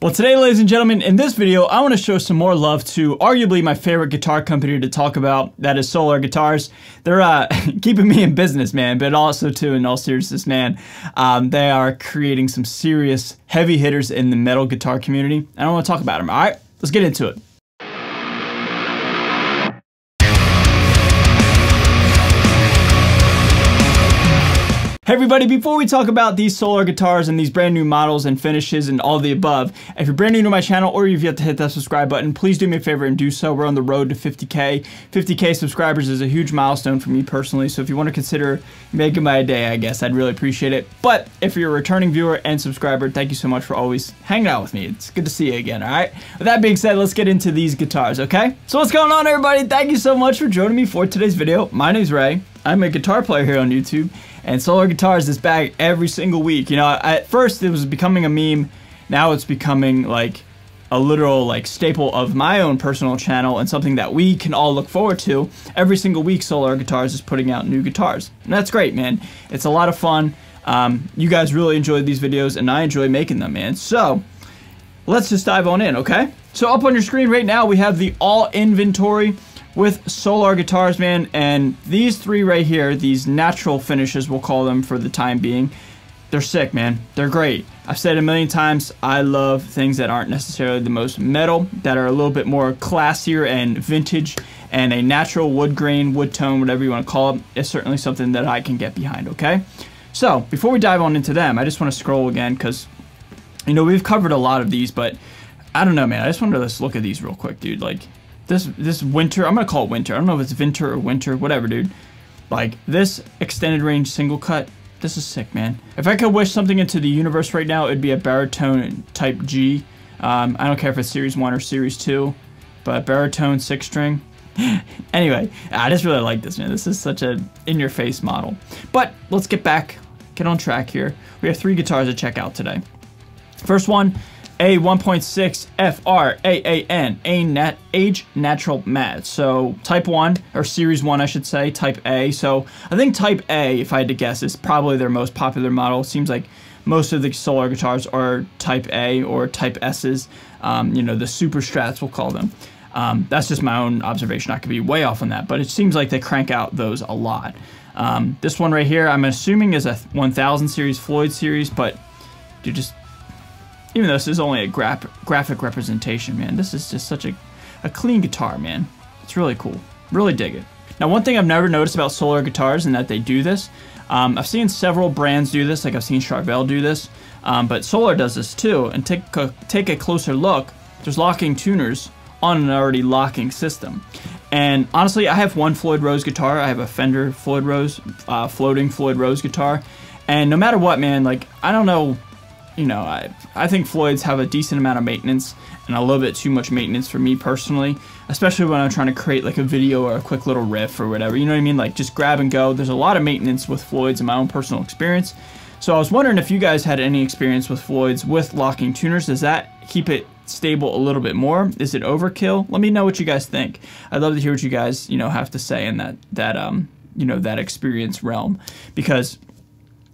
Well, today, ladies and gentlemen, in this video, I want to show some more love to arguably my favorite guitar company to talk about, that is Solar Guitars. They're keeping me in business, man, but also, too, in all seriousness, man, they are creating some serious heavy hitters in the metal guitar community, and I want to talk about them, all right? Let's get into it. Hey everybody, before we talk about these Solar guitars and these brand new models and finishes and all the above, if you're brand new to my channel or you've yet to hit that subscribe button, please do me a favor and do so. We're on the road to 50K. 50K subscribers is a huge milestone for me personally, so if you want to consider making my day, I guess, I'd really appreciate it. But if you're a returning viewer and subscriber, thank you so much for always hanging out with me. It's good to see you again, alright? With that being said, let's get into these guitars, okay? So what's going on, everybody? Thank you so much for joining me for today's video. My name's Ray. I'm a guitar player here on YouTube. And Solar Guitars is back every single week. You know, at first it was becoming a meme. Now it's becoming like a literal like staple of my own personal channel and something that we can all look forward to. Every single week Solar Guitars is putting out new guitars. And that's great, man. It's a lot of fun. You guys really enjoy these videos and I enjoy making them, man. So let's just dive on in, okay? So up on your screen right now we have the all inventory with Solar Guitars, man, and these three right here, these natural finishes, we'll call them for the time being, they're sick, man. They're great. I've said it a million times, I love things that aren't necessarily the most metal, that are a little bit more classier and vintage, and a natural wood grain, wood tone, whatever you want to call it, is certainly something that I can get behind, okay? So, before we dive on into them, I just want to scroll again, because, you know, we've covered a lot of these, but I don't know, man, I just wanted to just look at these real quick, dude, like, this winter, I'm gonna call it winter. I don't know if it's vinter or winter, whatever, dude. Like, this extended range single cut, this is sick, man. If I could wish something into the universe right now, it'd be a baritone type G. I don't care if it's Series 1 or Series 2, but baritone 6-string. Anyway, I just really like this, man. This is such a in-your-face model. But let's get on track here. We have three guitars to check out today. First one, a 1.6 FRAAN, Age Natural Matte. So type 1, or series 1 I should say, type A. So I think type A, if I had to guess, is probably their most popular model. It seems like most of the Solar guitars are type A or type S's, you know, the super strats we'll call them. That's just my own observation. I could be way off on that, but it seems like they crank out those a lot. This one right here, I'm assuming is a 1000 series, Floyd series, but dude, just even though this is only a graphic representation, man, this is just such a clean guitar, man. It's really cool. Really dig it. Now, one thing I've never noticed about Solar guitars and that they do this, I've seen several brands do this, like I've seen Charvel do this, but Solar does this too. And take a closer look, there's locking tuners on an already locking system. And honestly, I have one Floyd Rose guitar. I have a Fender Floyd Rose, floating Floyd Rose guitar. And no matter what, man, like, I don't know, you know, I think Floyds have a decent amount of maintenance and a little bit too much maintenance for me personally, especially when I'm trying to create like a video or a quick little riff or whatever, you know what I mean? Like just grab and go. There's a lot of maintenance with Floyds in my own personal experience. So I was wondering if you guys had any experience with Floyds with locking tuners. Does that keep it stable a little bit more? Is it overkill? Let me know what you guys think. I'd love to hear what you guys, you know, have to say in that you know, that experience realm, because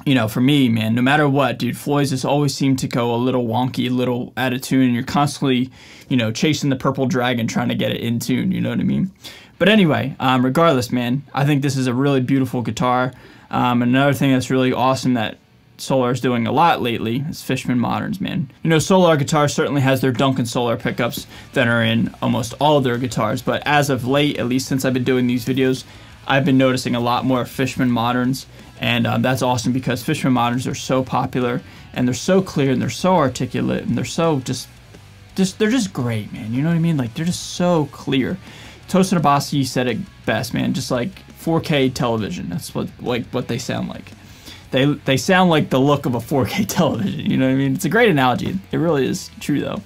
you know, for me, man, no matter what, dude, Floyds just always seem to go a little wonky, a little out of tune, and you're constantly, you know, chasing the purple dragon trying to get it in tune, you know what I mean? But anyway, regardless, man, I think this is a really beautiful guitar. Another thing that's really awesome that Solar is doing a lot lately is Fishman Moderns, man. You know, Solar Guitar certainly has their Duncan Solar pickups that are in almost all of their guitars, but as of late, at least since I've been doing these videos, I've been noticing a lot more Fishman Moderns. And that's awesome because Fishman Moderns are so popular and they're so clear and they're so articulate and they're so they're just great, man. You know what I mean? Like they're just so clear. Tosin Abasi said it best, man. Just like 4K television. That's what they sound like. They sound like the look of a 4K television. You know what I mean? It's a great analogy. It really is true though.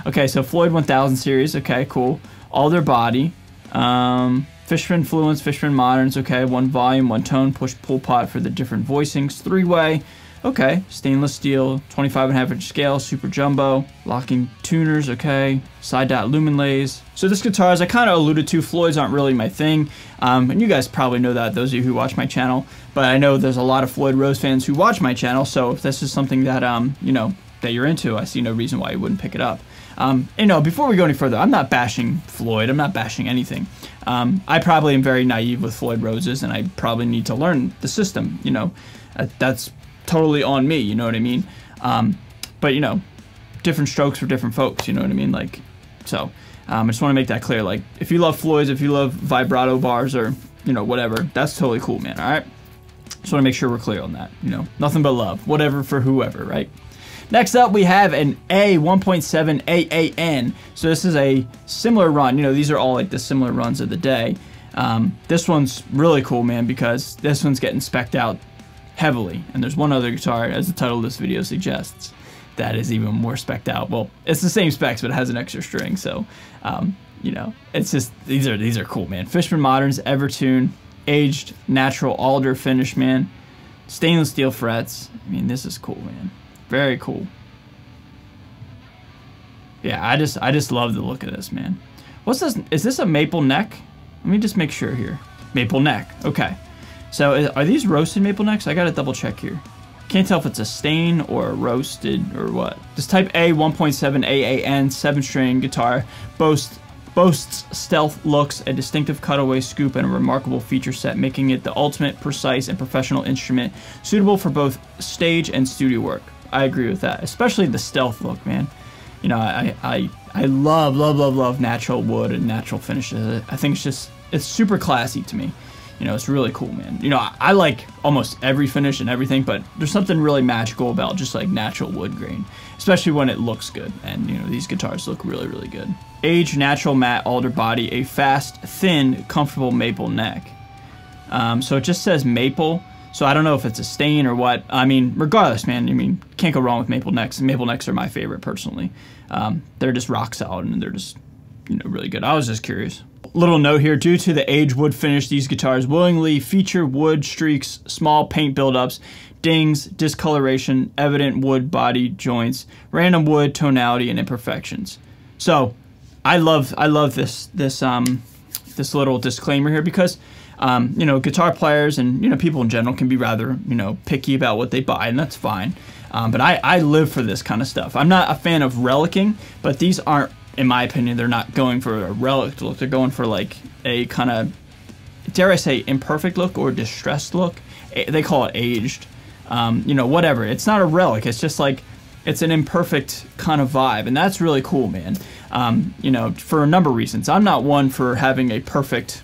Okay, so Floyd 1000 series. Okay, cool. All their body. Fishman Fluence, Fishman Moderns, okay, one volume, one tone, push-pull pot for the different voicings, three-way, okay, stainless steel, 25.5-inch scale, super jumbo, locking tuners, okay, side dot lumen lays. So this guitar, as I kind of alluded to, Floyds aren't really my thing, and you guys probably know that, those of you who watch my channel, but I know there's a lot of Floyd Rose fans who watch my channel, so if this is something that, you know, that you're into, I see no reason why you wouldn't pick it up. You know, before we go any further, I'm not bashing Floyd. I'm not bashing anything. I probably am very naive with Floyd Roses, and I probably need to learn the system. You know, that's totally on me. You know what I mean? But you know, different strokes for different folks. You know what I mean? Like, so I just want to make that clear. Like, if you love Floyd's, if you love vibrato bars, or you know, whatever, that's totally cool, man. All right. Just want to make sure we're clear on that. You know, nothing but love, whatever for whoever, right? Next up, we have an A 1.7 AAN. So this is a similar run. You know, these are all like the similar runs of the day. This one's really cool, man, because this one's getting spec'd out heavily. And there's one other guitar, as the title of this video suggests, that is even more spec'd out. Well, it's the same specs, but it has an extra string. So, you know, it's just, these are cool, man. Fishman Moderns, Evertune, aged natural alder finish, man. Stainless steel frets. I mean, this is cool, man. Very cool. Yeah, I just love the look of this, man. What's this? Is this a maple neck? Let me just make sure here. Maple neck. Okay. So are these roasted maple necks? I gotta double check here. Can't tell if it's a stain or a roasted or what. This Type A 1.7 AAN 7-string guitar boasts stealth looks, a distinctive cutaway scoop, and a remarkable feature set, making it the ultimate precise and professional instrument suitable for both stage and studio work. I agree with that, especially the stealth look, man. You know, I love natural wood and natural finishes. I think it's super classy to me. You know, it's really cool, man. You know, I like almost every finish and everything, but there's something really magical about just like natural wood grain, especially when it looks good. And you know, these guitars look really, really good. Aged natural matte alder body, a fast, thin, comfortable maple neck. So it just says maple. So I don't know if it's a stain or what. I mean, regardless, man, I mean, can't go wrong with maple necks. Maple necks are my favorite, personally. They're just rock solid, and they're just, you know, really good. I was just curious. Little note here, due to the aged wood finish, these guitars willingly feature wood streaks, small paint buildups, dings, discoloration, evident wood body joints, random wood tonality, and imperfections. So I love this little disclaimer here, because you know, guitar players and, you know, people in general can be rather, you know, picky about what they buy, and that's fine. But I live for this kind of stuff. I'm not a fan of relicking, but these aren't, in my opinion, they're not going for a relic look. They're going for like a kind of, dare I say, imperfect look or distressed look. They call it aged. You know, whatever. It's not a relic. It's just like, it's an imperfect kind of vibe, and that's really cool, man. You know, for a number of reasons. I'm not one for having a perfect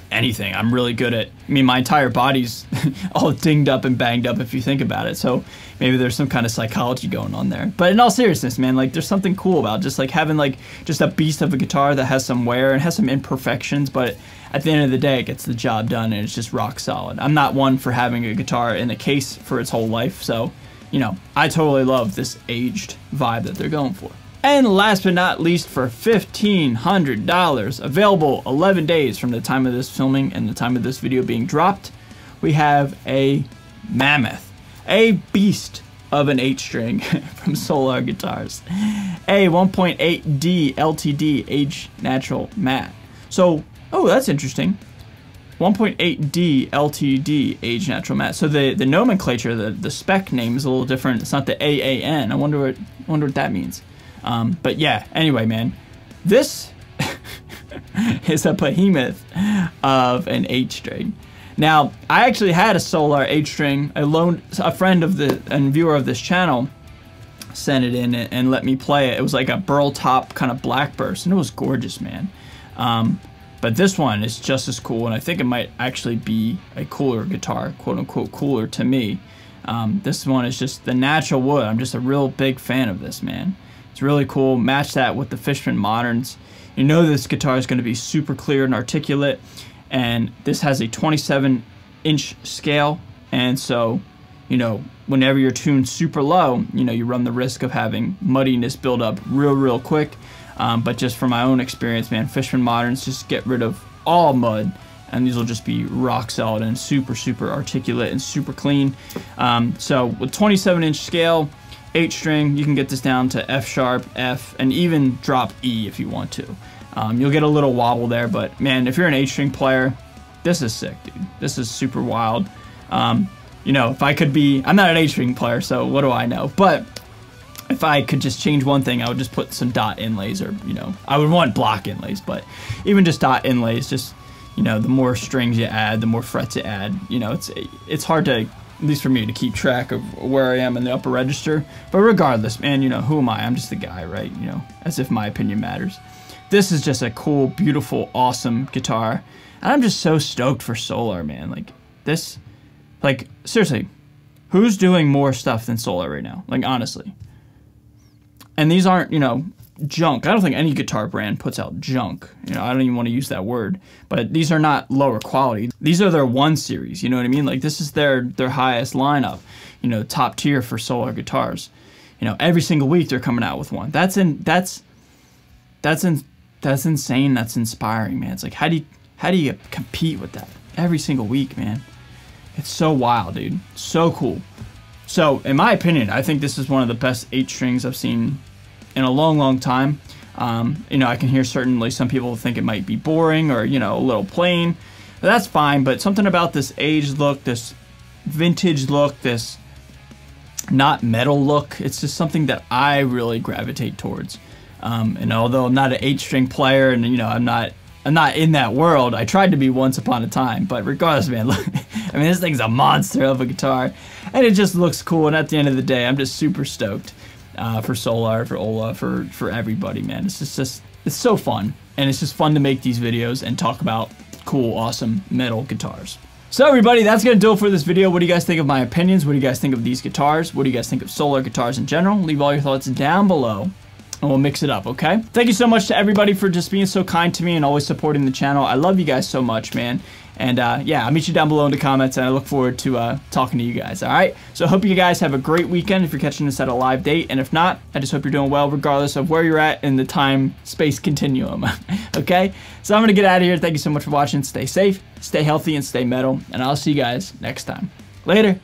anything. I'm really good at, I mean, my entire body's all dinged up and banged up if you think about it, so maybe there's some kind of psychology going on there. But in all seriousness, man, like, there's something cool about just like having like just a beast of a guitar that has some wear and has some imperfections, but at the end of the day it gets the job done and it's just rock solid. I'm not one for having a guitar in a case for its whole life, so you know, I totally love this aged vibe that they're going for. And last but not least, for $1,500, available 11 days from the time of this filming and the time of this video being dropped, we have a mammoth, a beast of an 8-string from Solar Guitars, a 1.8D LTD aged natural matte. So, oh, that's interesting. 1.8D LTD aged natural matte. So the nomenclature, the spec name is a little different. It's not the AAN. I wonder what that means. But yeah, anyway, man, this is a behemoth of an 8-string. Now, I actually had a Solar 8-string. I loaned a friend of and viewer of this channel sent it in and let me play it. It was like a burl top kind of blackburst, and it was gorgeous, man. But this one is just as cool, and I think it might actually be a cooler guitar, quote unquote cooler to me. This one is just the natural wood. I'm just a real big fan of this, man. It's really cool. Match that with the Fishman Moderns. You know this guitar is going to be super clear and articulate, and this has a 27-inch scale, and so, you know, whenever you're tuned super low, you know, you run the risk of having muddiness build up real quick. But just from my own experience, man, Fishman Moderns just get rid of all mud, and these will just be rock solid and super articulate and super clean. So with 27-inch scale, 8-string, you can get this down to F sharp, F, and even drop E if you want to. You'll get a little wobble there, but man, if you're an 8-string player, this is sick, dude. This is super wild. You know, if I could be, I'm not an 8-string player, so what do I know? But if I could just change one thing, I would just put some dot inlays, or, you know, I would want block inlays, but even just dot inlays, just, you know, the more strings you add, the more frets you add, you know, it's hard to, at least for me, to keep track of where I am in the upper register. But regardless, man, you know, who am I? I'm just a guy, right? You know, as if my opinion matters. This is just a cool, beautiful, awesome guitar. And I'm just so stoked for Solar, man. Like, this, like, seriously, who's doing more stuff than Solar right now? Like, honestly. And these aren't, you know, junk. I don't think any guitar brand puts out junk. You know, I don't even want to use that word. But these are not lower quality. These are their 1 series, you know what I mean? Like, this is their highest lineup, you know, top tier for Solar guitars. You know, every single week they're coming out with one. That's insane. That's inspiring, man. It's like, how do you compete with that every single week, man? It's so wild, dude. So cool. So, in my opinion, I think this is one of the best 8 strings I've seen in a long, long time. You know, I can hear certainly some people think it might be boring or, you know, a little plain. But that's fine, but something about this aged look, this vintage look, this not metal look, it's just something that I really gravitate towards. And although I'm not an 8-string player, and, you know, I'm not in that world. I tried to be once upon a time, but regardless, man, look, I mean, this thing's a monster of a guitar, and it just looks cool. And at the end of the day, I'm just super stoked for Solar, for Ola, for everybody, man. It's just it's so fun, and it's just fun to make these videos and talk about cool, awesome metal guitars. So everybody, that's gonna do it for this video. What do you guys think of my opinions? What do you guys think of these guitars? What do you guys think of Solar guitars in general? Leave all your thoughts down below, and we'll mix it up, okay? Thank you so much to everybody for just being so kind to me and always supporting the channel. I love you guys so much, man. And yeah, I'll meet you down below in the comments, and I look forward to talking to you guys, all right? So I hope you guys have a great weekend if you're catching this at a live date. And if not, I just hope you're doing well regardless of where you're at in the time-space continuum, okay? So I'm going to get out of here. Thank you so much for watching. Stay safe, stay healthy, and stay metal. And I'll see you guys next time. Later.